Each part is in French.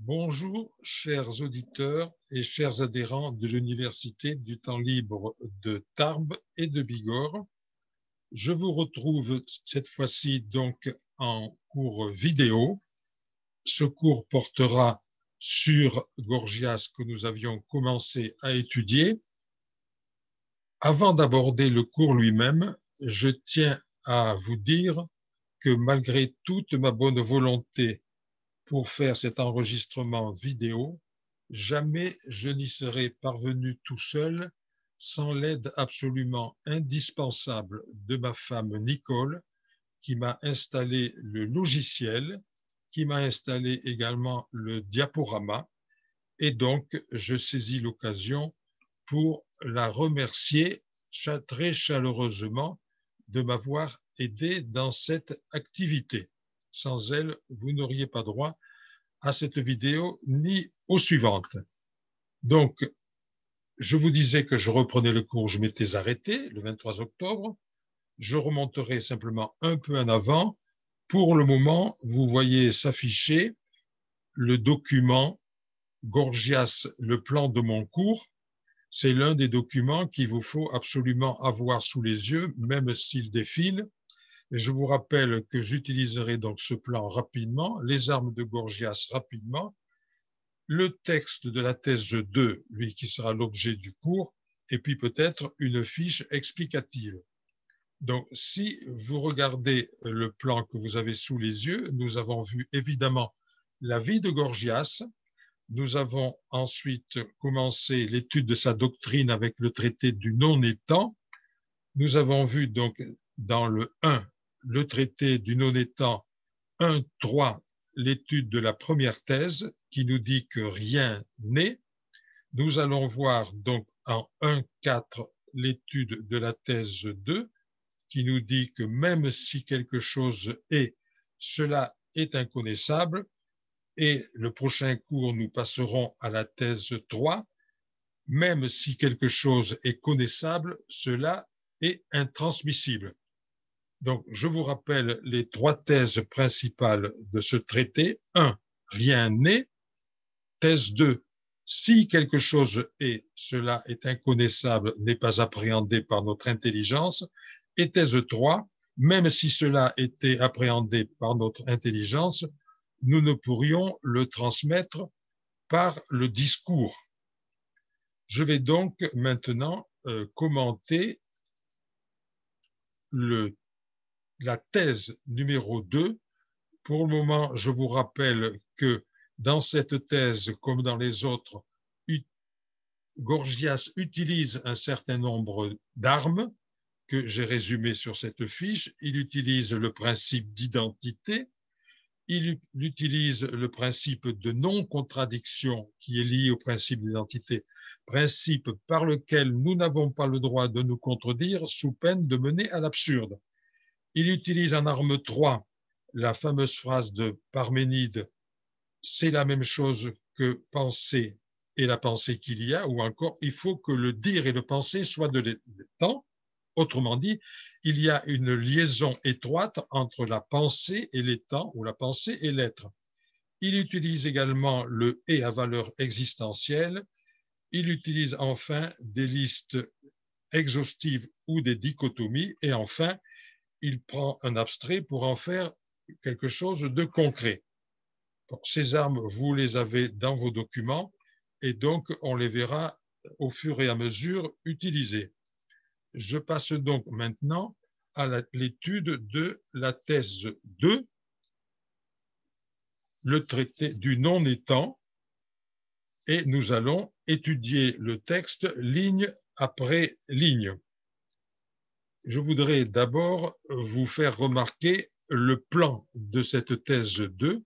Bonjour, chers auditeurs et chers adhérents de l'Université du temps libre de Tarbes et de Bigorre. Je vous retrouve cette fois-ci donc en cours vidéo. Ce cours portera sur Gorgias que nous avions commencé à étudier. Avant d'aborder le cours lui-même, je tiens à vous dire que malgré toute ma bonne volonté pour faire cet enregistrement vidéo, jamais je n'y serais parvenu tout seul sans l'aide absolument indispensable de ma femme Nicole, qui m'a installé le logiciel, qui m'a installé également le diaporama, et donc je saisis l'occasion pour la remercier très chaleureusement de m'avoir aidé dans cette activité. Sans elle, vous n'auriez pas droit à cette vidéo ni aux suivantes. Donc, je vous disais que je reprenais le cours, je m'étais arrêté le 23 octobre. Je remonterai simplement un peu en avant. Pour le moment, vous voyez s'afficher le document Gorgias, le plan de mon cours. C'est l'un des documents qu'il vous faut absolument avoir sous les yeux, même s'il défile. Et je vous rappelle que j'utiliserai donc ce plan rapidement, les armes de Gorgias rapidement, le texte de la thèse 2, lui qui sera l'objet du cours, et puis peut-être une fiche explicative. Donc, si vous regardez le plan que vous avez sous les yeux, nous avons vu évidemment la vie de Gorgias. Nous avons ensuite commencé l'étude de sa doctrine avec le traité du non-étant. Nous avons vu donc dans le 1, le traité du non-étant 1.3, l'étude de la première thèse qui nous dit que rien n'est. Nous allons voir donc en 1.4 l'étude de la thèse 2 qui nous dit que même si quelque chose est, cela est inconnaissable. Et le prochain cours, nous passerons à la thèse 3. Même si quelque chose est connaissable, cela est intransmissible. Donc, je vous rappelle les trois thèses principales de ce traité. 1, rien n'est. Thèse 2, si quelque chose est, cela est inconnaissable, n'est pas appréhendé par notre intelligence. Et thèse 3, même si cela était appréhendé par notre intelligence, nous ne pourrions le transmettre par le discours. Je vais donc maintenant commenter la thèse numéro 2. Pour le moment, je vous rappelle que dans cette thèse, comme dans les autres, Gorgias utilise un certain nombre d'armes que j'ai résumées sur cette fiche. Il utilise le principe d'identité, il utilise le principe de non-contradiction qui est lié au principe d'identité, principe par lequel nous n'avons pas le droit de nous contredire sous peine de mener à l'absurde. Il utilise en arme 3 la fameuse phrase de Parménide, c'est la même chose que penser et la pensée qu'il y a, ou encore, il faut que le dire et le penser soient de l'étant. Autrement dit, il y a une liaison étroite entre la pensée et l'étant, ou la pensée et l'être. Il utilise également le et à valeur existentielle. Il utilise enfin des listes exhaustives ou des dichotomies. Et enfin, il prend un abstrait pour en faire quelque chose de concret. Bon, ces armes, vous les avez dans vos documents et donc on les verra au fur et à mesure utilisées. Je passe donc maintenant à l'étude de la thèse 2, le traité du non-étant, et nous allons étudier le texte ligne après ligne. Je voudrais d'abord vous faire remarquer le plan de cette thèse 2.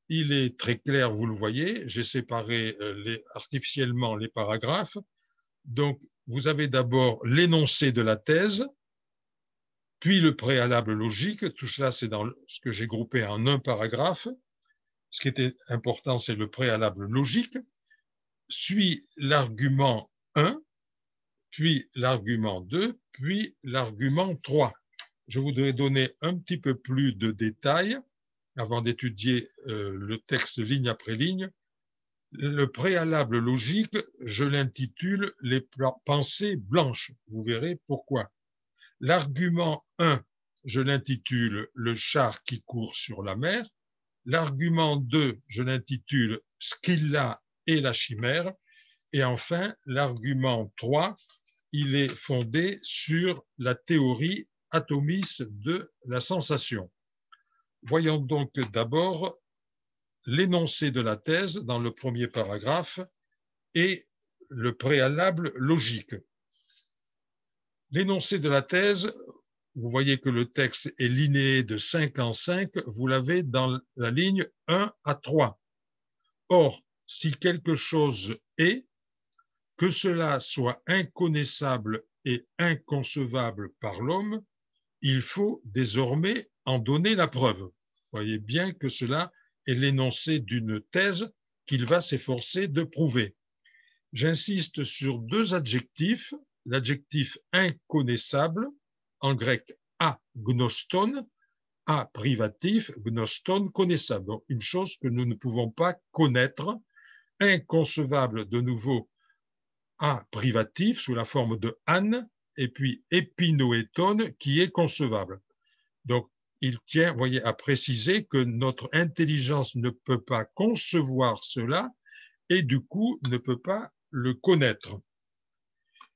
Il est très clair, vous le voyez, j'ai séparé artificiellement les paragraphes. Donc, vous avez d'abord l'énoncé de la thèse, puis le préalable logique. Tout cela, c'est dans ce que j'ai groupé en un paragraphe. Ce qui était important, c'est le préalable logique. Suit l'argument 1, puis l'argument 2, puis l'argument 3. Je voudrais donner un petit peu plus de détails. avant d'étudier le texte ligne après ligne. Le préalable logique, je l'intitule « Les pensées blanches ». Vous verrez pourquoi. L'argument 1, je l'intitule « Le char qui court sur la mer ». L'argument 2, je l'intitule « Scylla et la chimère ». Et enfin, l'argument 3, il est fondé sur la théorie atomiste de la sensation. Voyons donc d'abord l'énoncé de la thèse dans le premier paragraphe et le préalable logique. L'énoncé de la thèse, vous voyez que le texte est linéé de 5 en 5, vous l'avez dans la ligne 1 à 3. Or, si quelque chose est, que cela soit inconnaissable et inconcevable par l'homme, il faut désormais en donner la preuve. Vous voyez bien que cela est l'énoncé d'une thèse qu'il va s'efforcer de prouver. J'insiste sur deux adjectifs, l'adjectif inconnaissable, en grec agnoston, a privatif, gnoston, connaissable. Donc, une chose que nous ne pouvons pas connaître, inconcevable de nouveau, a privatif sous la forme de an, et puis épinoéton qui est concevable. Donc, il tient, voyez, à préciser que notre intelligence ne peut pas concevoir cela et du coup ne peut pas le connaître.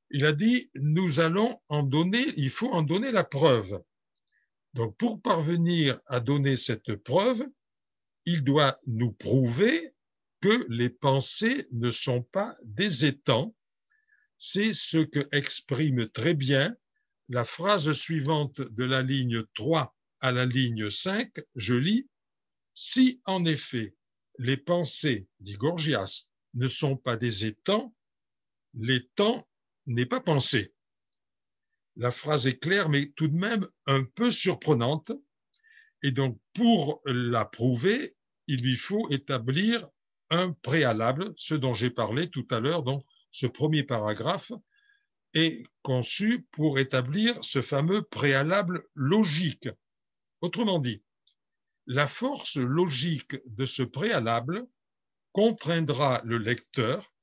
Il a dit, nous allons en donner, il faut en donner la preuve. Donc, pour parvenir à donner cette preuve, il doit nous prouver que les pensées ne sont pas des étangs. C'est ce que exprime très bien la phrase suivante de la ligne 3 à la ligne 5. Je lis, « Si en effet les pensées, dit Gorgias, ne sont pas des étangs, l'étang n'est pas pensé. » La phrase est claire, mais tout de même un peu surprenante. Et donc, pour la prouver, il lui faut établir un préalable, ce dont j'ai parlé tout à l'heure. Donc, ce premier paragraphe est conçu pour établir ce fameux préalable logique. Autrement dit, la force logique de ce préalable contraindra le lecteur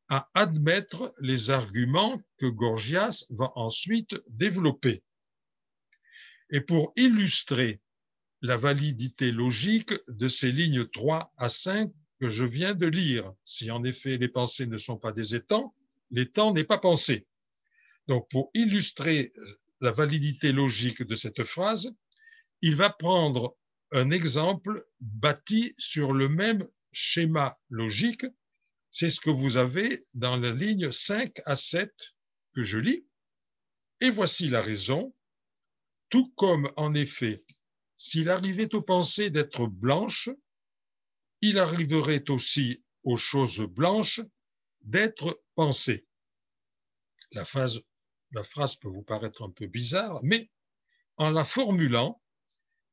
à admettre les arguments que Gorgias va ensuite développer. Et pour illustrer la validité logique de ces lignes 3 à 5 que je viens de lire, si en effet les pensées ne sont pas des étangs, l'étang n'est pas pensé. Donc, pour illustrer la validité logique de cette phrase, il va prendre un exemple bâti sur le même schéma logique. C'est ce que vous avez dans la ligne 5 à 7 que je lis. Et voici la raison. Tout comme, en effet, s'il arrivait aux pensées d'être blanches, il arriverait aussi aux choses blanches d'être pensées. La phrase peut vous paraître un peu bizarre, mais en la formulant,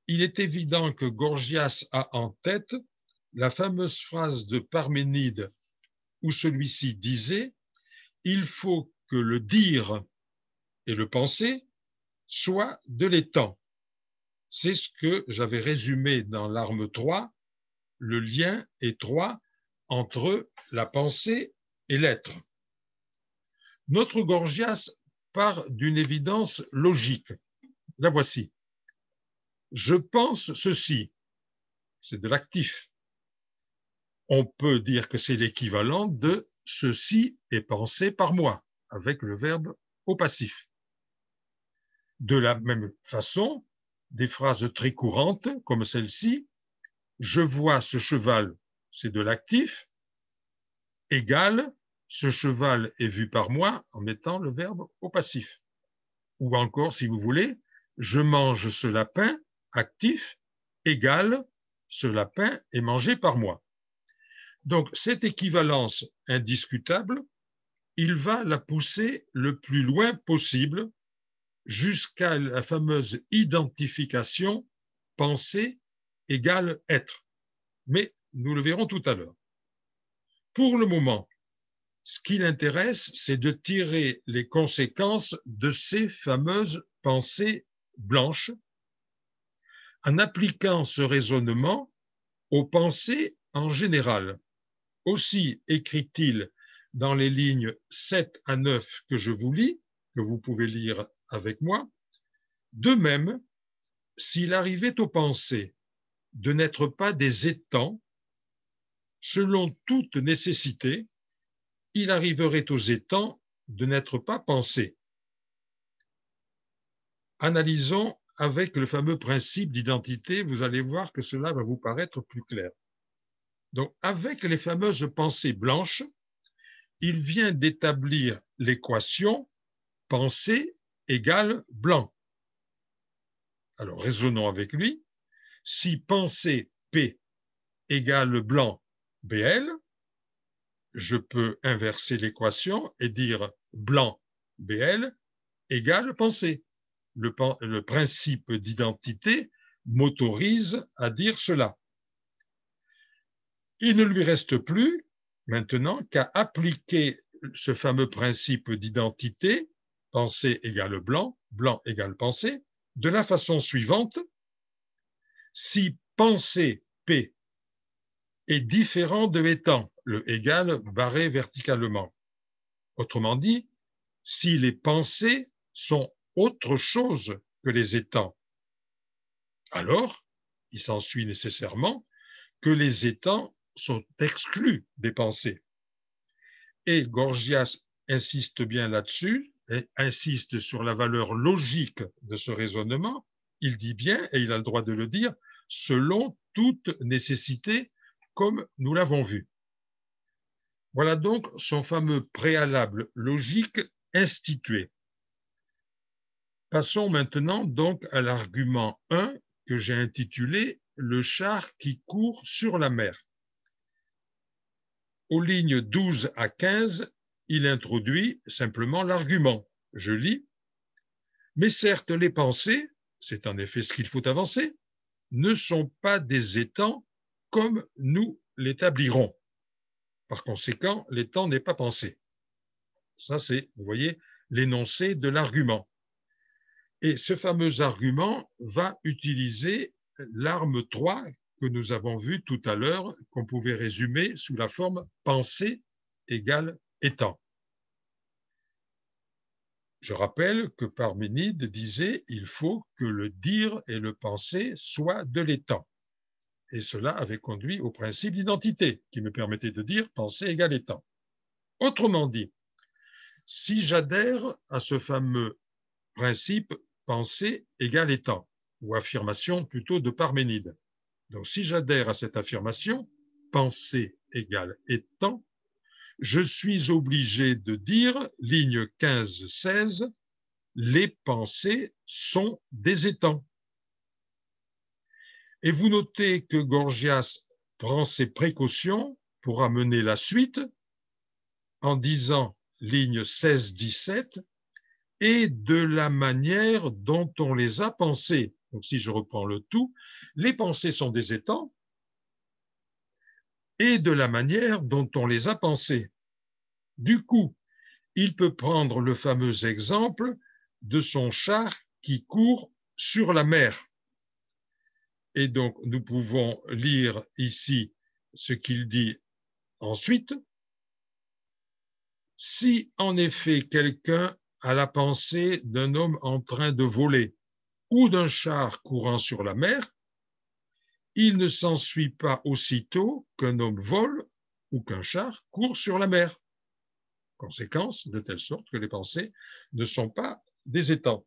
il est évident que Gorgias a en tête la fameuse phrase de Parménide où celui-ci disait « Il faut que le dire et le penser soient de l'étang ». C'est ce que j'avais résumé dans l'arme 3, le lien étroit entre la pensée et l'être. Notre Gorgias part d'une évidence logique. La voici. Je pense ceci, c'est de l'actif. On peut dire que c'est l'équivalent de ceci est pensé par moi, avec le verbe au passif. De la même façon, des phrases très courantes comme celle-ci, je vois ce cheval, c'est de l'actif, égale ce cheval est vu par moi en mettant le verbe au passif. Ou encore, si vous voulez, je mange ce lapin, actif, égale ce lapin est mangé par moi. Donc, cette équivalence indiscutable, il va la pousser le plus loin possible jusqu'à la fameuse identification pensée égale être. Mais nous le verrons tout à l'heure. Pour le moment, ce qui l'intéresse, c'est de tirer les conséquences de ces fameuses pensées blanches en appliquant ce raisonnement aux pensées en général. Aussi écrit-il dans les lignes 7 à 9 que je vous lis, que vous pouvez lire avec moi. De même, s'il arrivait aux pensées de n'être pas des étangs, selon toute nécessité, il arriverait aux étangs de n'être pas pensés. Analysons avec le fameux principe d'identité, vous allez voir que cela va vous paraître plus clair. Donc, avec les fameuses pensées blanches, il vient d'établir l'équation pensée égale blanc. Alors, raisonnons avec lui. Si pensée P égale blanc BL, je peux inverser l'équation et dire blanc BL égale pensée. Le principe d'identité m'autorise à dire cela. Il ne lui reste plus maintenant qu'à appliquer ce fameux principe d'identité, pensée égale blanc, blanc égale pensée, de la façon suivante. Si pensée P est différent de étant, le égal barré verticalement. Autrement dit, si les pensées sont autre chose que les étangs, alors il s'ensuit nécessairement que les étangs sont exclus des pensées. Et Gorgias insiste bien là-dessus, et insiste sur la valeur logique de ce raisonnement. Il dit bien, et il a le droit de le dire, selon toute nécessité, comme nous l'avons vu. Voilà donc son fameux préalable logique institué. Passons maintenant donc à l'argument 1 que j'ai intitulé « Le char qui court sur la mer ». Aux lignes 12 à 15, il introduit simplement l'argument. Je lis. Mais certes, les pensées, c'est en effet ce qu'il faut avancer, ne sont pas des étangs comme nous l'établirons. Par conséquent, l'étang n'est pas pensé. Ça, c'est, vous voyez, l'énoncé de l'argument. Et ce fameux argument va utiliser l'arme 3 que nous avons vu tout à l'heure, qu'on pouvait résumer sous la forme pensée égale étant. Je rappelle que Parménide disait il faut que le dire et le penser soient de l'étant. Et cela avait conduit au principe d'identité qui me permettait de dire pensée égale étant. Autrement dit, si j'adhère à ce fameux principe pensée égale étant, ou affirmation plutôt de Parménide. Donc si j'adhère à cette affirmation, pensée égale étant, je suis obligé de dire, ligne 15-16, les pensées sont des étangs. Et vous notez que Gorgias prend ses précautions pour amener la suite en disant, ligne 16-17, et de la manière dont on les a pensées. Donc si je reprends le tout, les pensées sont des étangs et de la manière dont on les a pensées. Du coup, il peut prendre le fameux exemple de son char qui court sur la mer. Et donc, nous pouvons lire ici ce qu'il dit ensuite. Si en effet quelqu'un a la pensée d'un homme en train de voler ou d'un char courant sur la mer, il ne s'ensuit pas aussitôt qu'un homme vole ou qu'un char court sur la mer. Conséquence, de telle sorte que les pensées ne sont pas des étangs.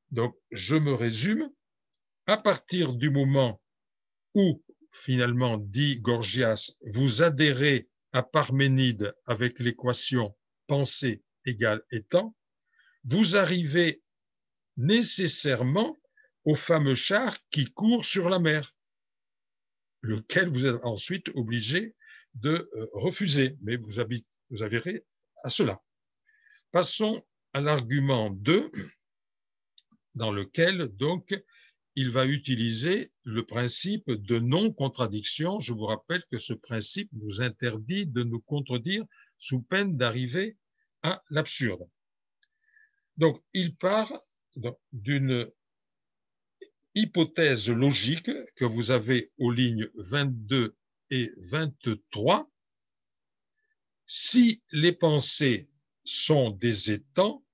Donc, je me résume, à partir du moment où, finalement, dit Gorgias, vous adhérez à Parménide avec l'équation pensée égale étant, vous arrivez nécessairement au fameux char qui court sur la mer, lequel vous êtes ensuite obligé de refuser, mais vous adhérez à cela. Passons à l'argument 2, dans lequel, donc, il va utiliser le principe de non-contradiction. Je vous rappelle que ce principe nous interdit de nous contredire sous peine d'arriver à l'absurde. Donc, il part d'une hypothèse logique que vous avez aux lignes 22 et 23. Si les pensées sont des étangs,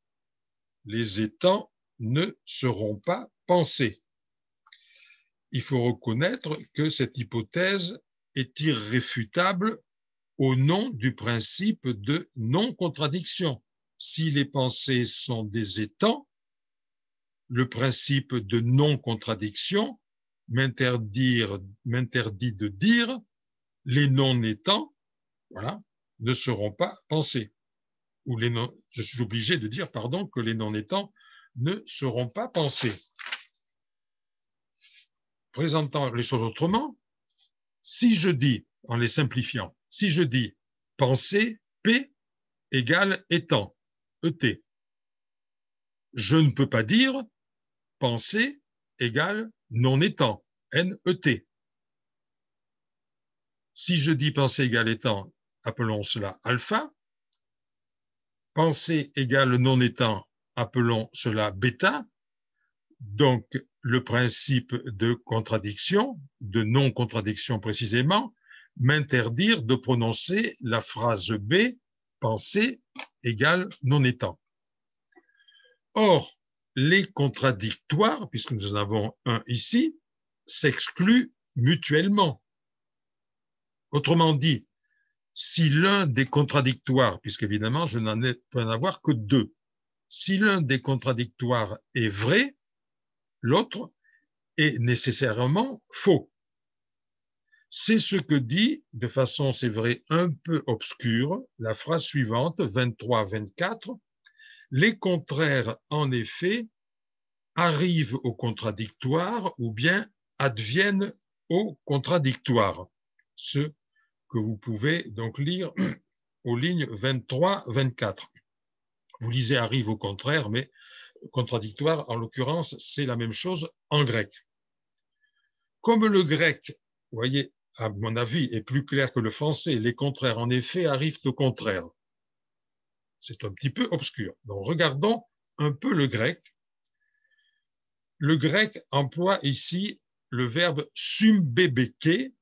les étangs ne seront pas pensés. Il faut reconnaître que cette hypothèse est irréfutable au nom du principe de non-contradiction. Si les pensées sont des étangs, le principe de non-contradiction m'interdit de dire les non-étangs, voilà, ne seront pas pensés. Ou les non, je suis obligé de dire, pardon, que les non-étangs ne seront pas pensés. Présentant les choses autrement, si je dis, en les simplifiant, si je dis pensée, P égale étant, ET, je ne peux pas dire pensée égale non-étant, NET. Si je dis pensée égale étant, appelons cela alpha. Pensée égale non-étant, appelons cela bêta. Donc, le principe de contradiction, de non-contradiction précisément, m'interdire de prononcer la phrase B, pensée égale non-étant. Or, les contradictoires, puisque nous en avons un ici, s'excluent mutuellement. Autrement dit, si l'un des contradictoires, puisqu'évidemment je n'en peux en avoir que deux, si l'un des contradictoires est vrai, l'autre est nécessairement faux. C'est ce que dit, de façon, c'est vrai, un peu obscure, la phrase suivante, 23-24. Les contraires, en effet, arrivent au contradictoire ou bien adviennent au contradictoire. Ce que vous pouvez donc lire aux lignes 23-24. Vous lisez arrive au contraire, mais contradictoire, en l'occurrence, c'est la même chose en grec. Comme le grec, vous voyez, à mon avis, est plus clair que le français, les contraires, en effet, arrivent au contraire. C'est un petit peu obscur. Donc, regardons un peu le grec. Le grec emploie ici le verbe sumbébeke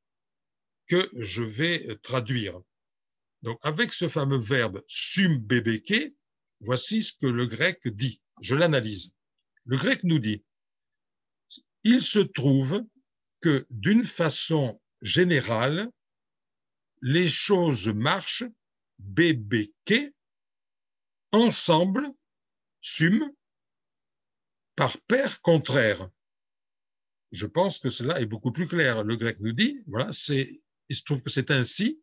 que je vais traduire. Donc, avec ce fameux verbe sumbébeke, voici ce que le grec dit. Je l'analyse. Le grec nous dit, il se trouve que d'une façon générale, les choses marchent bébeke ensemble, sum, par paire contraire. Je pense que cela est beaucoup plus clair. Le grec nous dit, voilà, il se trouve que c'est ainsi,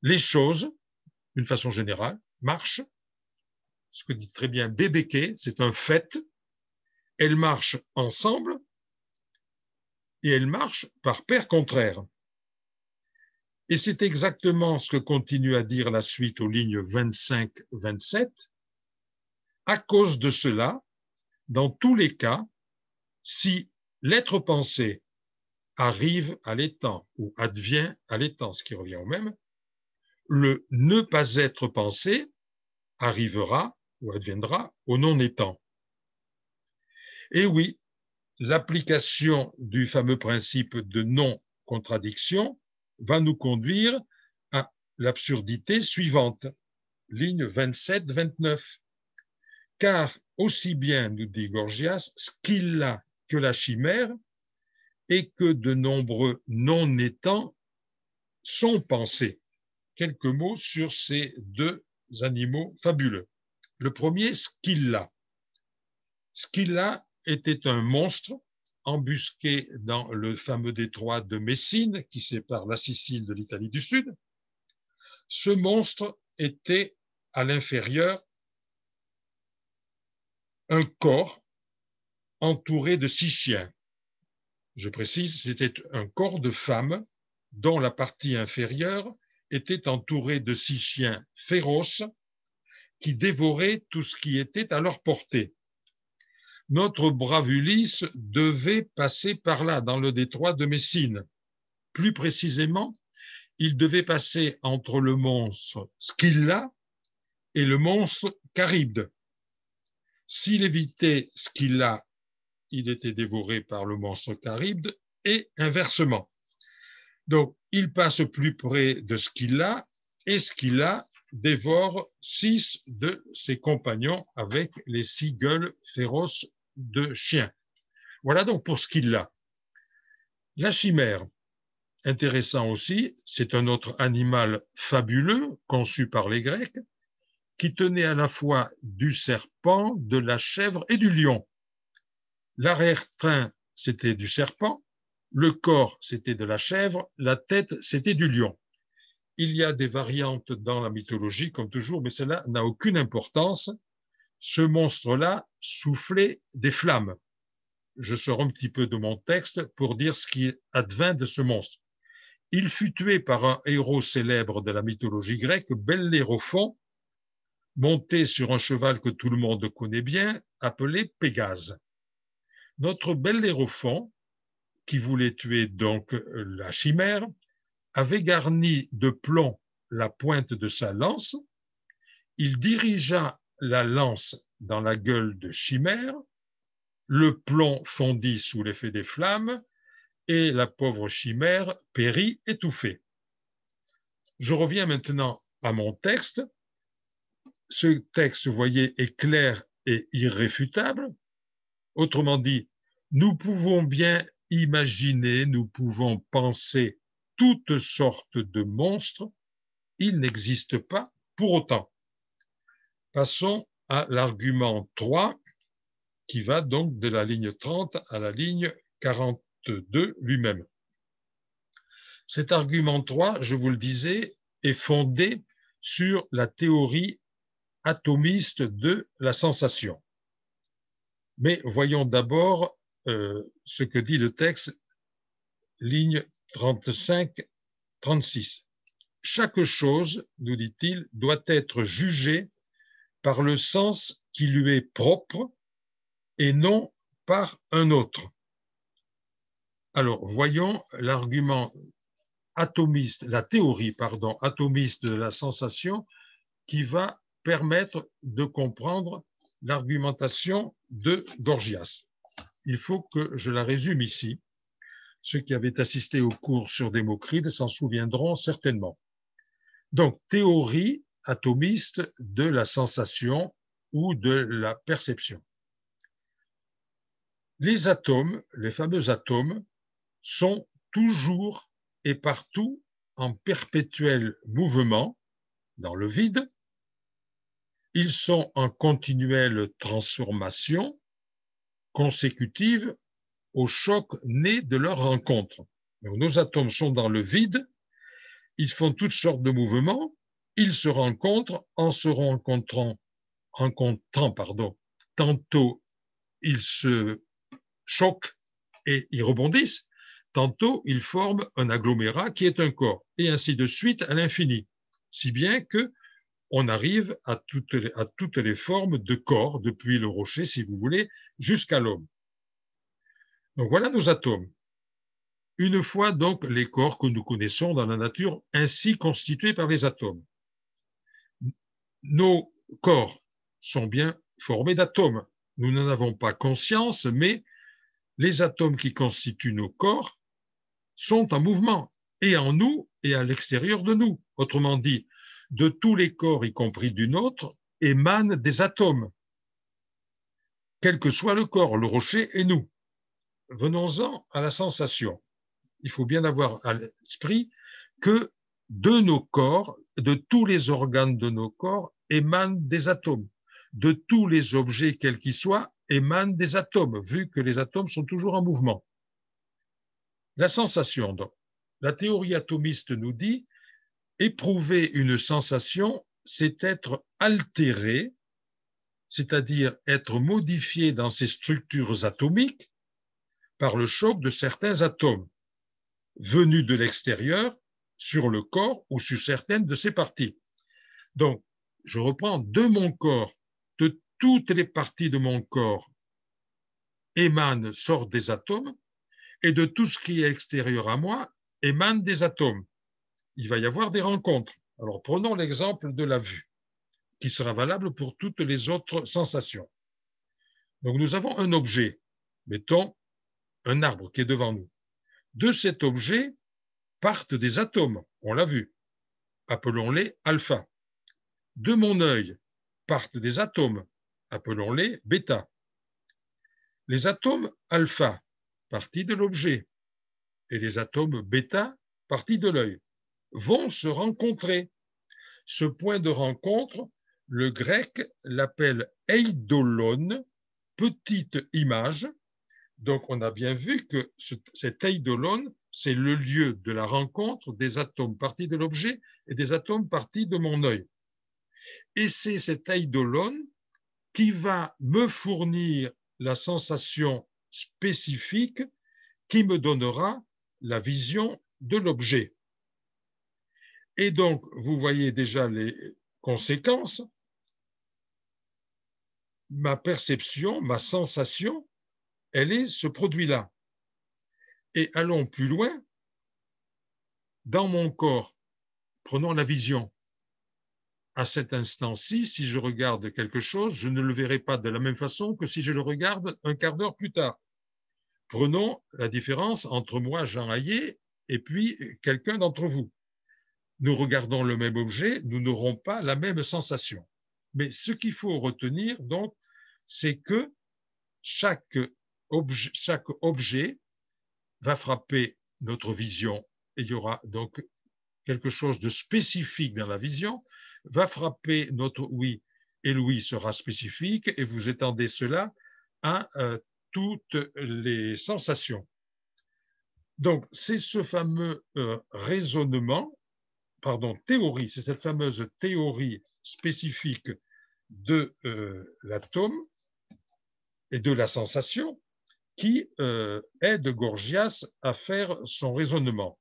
les choses, d'une façon générale, marchent, ce que dit très bien bébeke, c'est un fait, elles marchent ensemble et elles marchent par paire contraire. Et c'est exactement ce que continue à dire la suite aux lignes 25-27. À cause de cela, dans tous les cas, si l'être pensé arrive à l'étant ou advient à l'étant, ce qui revient au même, le ne pas être pensé arrivera ou adviendra au non-étant. Et oui, l'application du fameux principe de non-contradiction va nous conduire à l'absurdité suivante, ligne 27-29. Car aussi bien, nous dit Gorgias, Scylla que la chimère et que de nombreux non-étangs sont pensés. Quelques mots sur ces deux animaux fabuleux. Le premier, Scylla. Scylla était un monstre embusqué dans le fameux détroit de Messine qui sépare la Sicile de l'Italie du Sud. Ce monstre était à l'inférieur un corps entouré de 6 chiens. Je précise, c'était un corps de femme dont la partie inférieure était entourée de 6 chiens féroces qui dévoraient tout ce qui était à leur portée. Notre brave Ulysse devait passer par là, dans le détroit de Messine. Plus précisément, il devait passer entre le monstre Scylla et le monstre Charybde. S'il évitait Scylla il était dévoré par le monstre Charybde, et inversement. Donc, il passe plus près de Scylla, et Scylla dévore 6 de ses compagnons avec les 6 gueules féroces de chiens. Voilà donc pour Scylla. La chimère, intéressant aussi, c'est un autre animal fabuleux conçu par les Grecs qui tenait à la fois du serpent, de la chèvre et du lion. L'arrière-train, c'était du serpent, le corps, c'était de la chèvre, la tête, c'était du lion. Il y a des variantes dans la mythologie, comme toujours, mais cela n'a aucune importance. Ce monstre-là soufflait des flammes. Je sors un petit peu de mon texte pour dire ce qui advint de ce monstre. Il fut tué par un héros célèbre de la mythologie grecque, Bellérophon, monté sur un cheval que tout le monde connaît bien, appelé Pégase. Notre Bellérophon, qui voulait tuer donc la chimère, avait garni de plomb la pointe de sa lance. Il dirigea la lance dans la gueule de chimère, le plomb fondit sous l'effet des flammes et la pauvre chimère périt étouffée. Je reviens maintenant à mon texte. Ce texte, vous voyez, est clair et irréfutable. Autrement dit, nous pouvons bien imaginer, nous pouvons penser toutes sortes de monstres. Ils n'existent pas pour autant. Passons à l'argument 3, qui va donc de la ligne 30 à la ligne 42 lui-même. Cet argument 3, je vous le disais, est fondé sur la théorie atomiste de la sensation. Mais voyons d'abord ce que dit le texte, ligne 35-36. Chaque chose, nous dit-il, doit être jugée par le sens qui lui est propre et non par un autre. Alors, voyons l'argument atomiste, la théorie, pardon, atomiste de la sensation qui va permettre de comprendre l'argumentation de Gorgias. Il faut que je la résume ici. Ceux qui avaient assisté au cours sur Démocrite s'en souviendront certainement. Donc, théorie atomiste de la sensation ou de la perception. Les atomes, les fameux atomes, sont toujours et partout en perpétuel mouvement dans le vide. Ils sont en continuelle transformation consécutive au choc né de leur rencontre. Donc, nos atomes sont dans le vide, ils font toutes sortes de mouvements, ils se rencontrent en se rencontrant, tantôt ils se choquent et ils rebondissent, tantôt ils forment un agglomérat qui est un corps, et ainsi de suite à l'infini, si bien que on arrive à toutes les formes de corps, depuis le rocher, si vous voulez, jusqu'à l'homme. Donc voilà nos atomes. Une fois donc les corps que nous connaissons dans la nature ainsi constitués par les atomes. Nos corps sont bien formés d'atomes. Nous n'en avons pas conscience, mais les atomes qui constituent nos corps sont en mouvement, et en nous et à l'extérieur de nous. Autrement dit, de tous les corps, y compris du nôtre, émanent des atomes, quel que soit le corps, le rocher et nous. Venons-en à la sensation. Il faut bien avoir à l'esprit que de nos corps, de tous les organes de nos corps, émanent des atomes. De tous les objets, quels qu'ils soient, émanent des atomes, vu que les atomes sont toujours en mouvement. La sensation, donc. La théorie atomiste nous dit, éprouver une sensation, c'est être altéré, c'est-à-dire être modifié dans ses structures atomiques par le choc de certains atomes venus de l'extérieur sur le corps ou sur certaines de ses parties. Donc, je reprends, de mon corps, de toutes les parties de mon corps émanent, sortent des atomes, et de tout ce qui est extérieur à moi émane des atomes. Il va y avoir des rencontres. Alors, prenons l'exemple de la vue, qui sera valable pour toutes les autres sensations. Donc, nous avons un objet. Mettons un arbre qui est devant nous. De cet objet partent des atomes, on l'a vu, appelons-les alpha. De mon œil partent des atomes, appelons-les bêta. Les atomes alpha, partis de l'objet, et les atomes bêta, partis de l'œil, vont se rencontrer. Ce point de rencontre, le grec l'appelle eidolon, petite image. Donc, on a bien vu que cet eidolon, c'est le lieu de la rencontre des atomes partis de l'objet et des atomes partis de mon œil. Et c'est cet eidolon qui va me fournir la sensation spécifique qui me donnera la vision de l'objet. Et donc, vous voyez déjà les conséquences. Ma perception, ma sensation, elle est ce produit-là. Et allons plus loin. Dans mon corps, prenons la vision. À cet instant-ci, si je regarde quelque chose, je ne le verrai pas de la même façon que si je le regarde un quart d'heure plus tard. Prenons la différence entre moi, Jean Hayet, et puis quelqu'un d'entre vous. Nous regardons le même objet, nous n'aurons pas la même sensation. Mais ce qu'il faut retenir, donc, c'est que chaque objet va frapper notre vision, et il y aura donc quelque chose de spécifique dans la vision, va frapper notre ouïe, et l'ouïe sera spécifique, et vous étendez cela à toutes les sensations. Donc, c'est ce fameux raisonnement, théorie, c'est cette fameuse théorie spécifique de l'atome et de la sensation qui aide Gorgias à faire son raisonnement.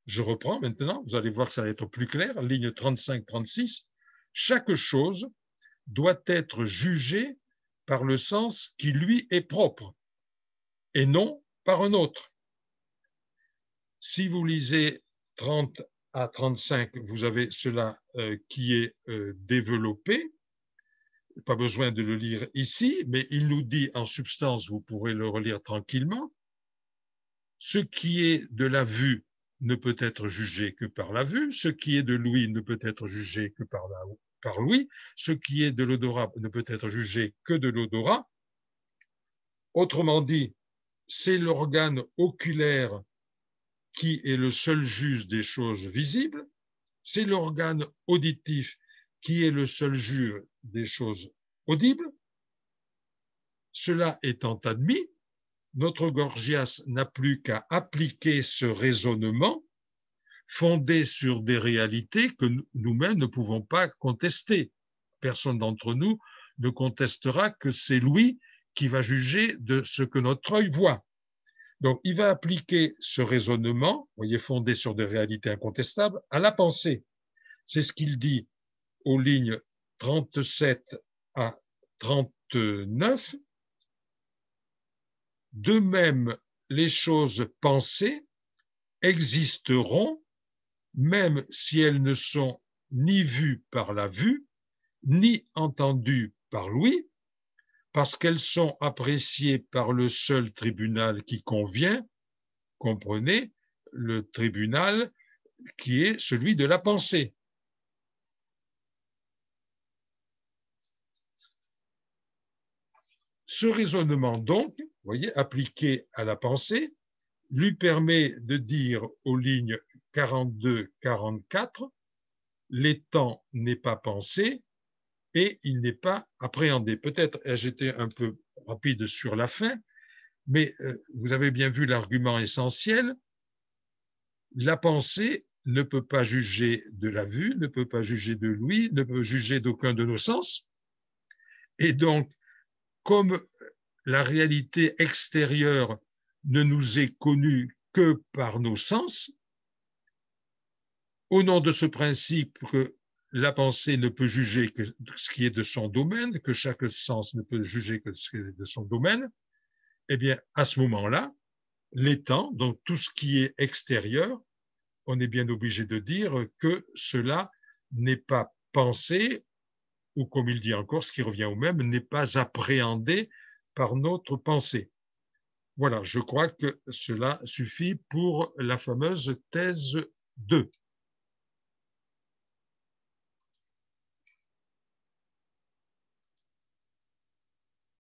Je reprends maintenant, vous allez voir que ça va être plus clair, ligne 35-36. Chaque chose doit être jugée par le sens qui lui est propre et non par un autre. Si vous lisez 30 à 35, vous avez cela qui est développé. Pas besoin de le lire ici, mais il nous dit en substance, vous pourrez le relire tranquillement, ce qui est de la vue ne peut être jugé que par la vue, ce qui est de l'ouïe ne peut être jugé que par l'ouïe, ce qui est de l'odorat ne peut être jugé que de l'odorat. Autrement dit, c'est l'organe oculaire qui est le seul juge des choses visibles, c'est l'organe auditif qui est le seul juge des choses audibles. Cela étant admis, notre Gorgias n'a plus qu'à appliquer ce raisonnement fondé sur des réalités que nous-mêmes ne pouvons pas contester. Personne d'entre nous ne contestera que c'est lui qui va juger de ce que notre œil voit. Donc, il va appliquer ce raisonnement, voyez, fondé sur des réalités incontestables, à la pensée. C'est ce qu'il dit aux lignes 37 à 39. De même, les choses pensées existeront même si elles ne sont ni vues par la vue, ni entendues par l'ouïe, parce qu'elles sont appréciées par le seul tribunal qui convient, comprenez, le tribunal qui est celui de la pensée. Ce raisonnement, donc, vous voyez, appliqué à la pensée, lui permet de dire aux lignes 42-44, l'étant n'est pas pensé et il n'est pas appréhendé. Peut-être ai-je été un peu rapide sur la fin, mais vous avez bien vu l'argument essentiel. La pensée ne peut pas juger de la vue, ne peut pas juger de l'ouïe, ne peut juger d'aucun de nos sens. Et donc, comme la réalité extérieure ne nous est connue que par nos sens, au nom de ce principe que la pensée ne peut juger que ce qui est de son domaine, que chaque sens ne peut juger que ce qui est de son domaine, eh bien, à ce moment-là, l'étant, donc tout ce qui est extérieur, on est bien obligé de dire que cela n'est pas pensé, ou comme il dit encore, ce qui revient au même, n'est pas appréhendé par notre pensée. Voilà, je crois que cela suffit pour la fameuse thèse 2.